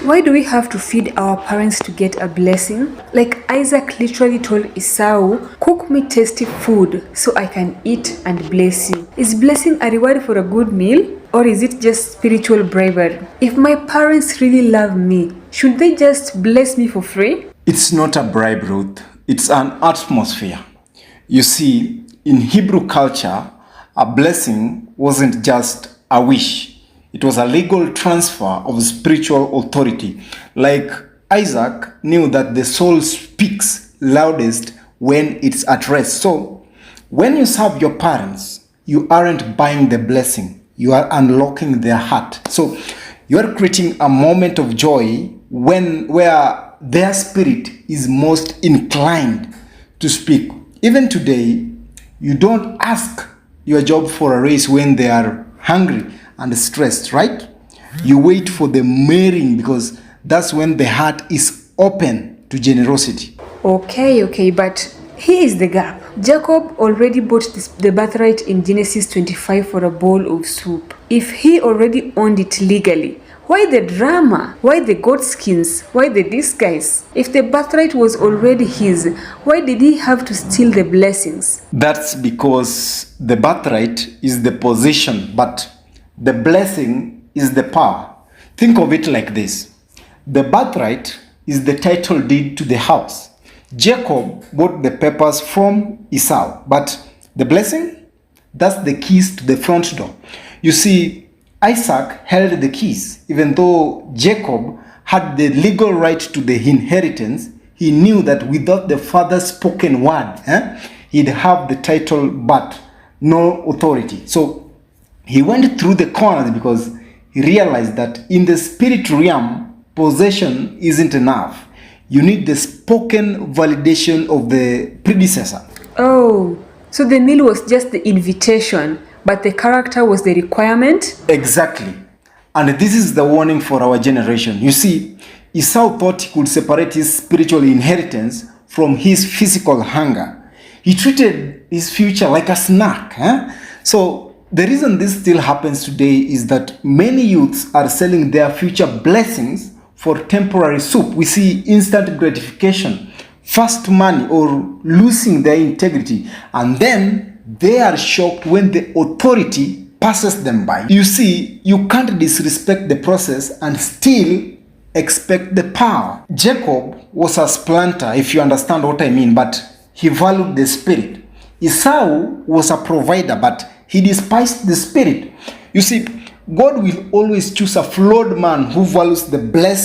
Why do we have to feed our parents to get a blessing? Like Isaac literally told Esau, cook me tasty food so I can eat and bless you. Is blessing a reward for a good meal? Or is it just spiritual bribery? If my parents really love me, should they just bless me for free? It's not a bribe, Ruth. It's an atmosphere. You see, in Hebrew culture, a blessing wasn't just a wish. It was a legal transfer of spiritual authority. Like Isaac knew that the soul speaks loudest when it's at rest. So, when you serve your parents, you aren't buying the blessing. You are unlocking their heart. So, you are creating a moment of joy where their spirit is most inclined to speak. Even today, you don't ask your job for a raise when they are hungry and stressed, right? You wait for the marrying because that's when the heart is open to generosity. Okay, but here is the gap. Jacob already bought the birthright in Genesis 25 for a bowl of soup. If he already owned it legally, why the drama? Why the goat skins? Why the disguise? If the birthright was already his, why did he have to steal the blessings? That's because the birthright is the possession, but the blessing is the power. Think of it like this. The birthright is the title deed to the house. Jacob bought the papers from Esau, but the blessing, that's the keys to the front door. You see, Isaac held the keys. Even though Jacob had the legal right to the inheritance, he knew that without the father's spoken word, he'd have the title but no authority. So he went through the corners because he realized that in the spirit realm, possession isn't enough. You need the spoken validation of the predecessor. Oh, so the meal was just the invitation, but the character was the requirement? Exactly. And this is the warning for our generation. You see, Esau thought he could separate his spiritual inheritance from his physical hunger. He treated his future like a snack. So the reason this still happens today is that many youths are selling their future blessings for temporary soup. We see instant gratification, fast money, or losing their integrity. And then they are shocked when the authority passes them by. You see, you can't disrespect the process and still expect the power. Jacob was a supplanter, if you understand what I mean, but he valued the spirit. Esau was a provider, but he despised the spirit. You see, God will always choose a flawed man who values the blessing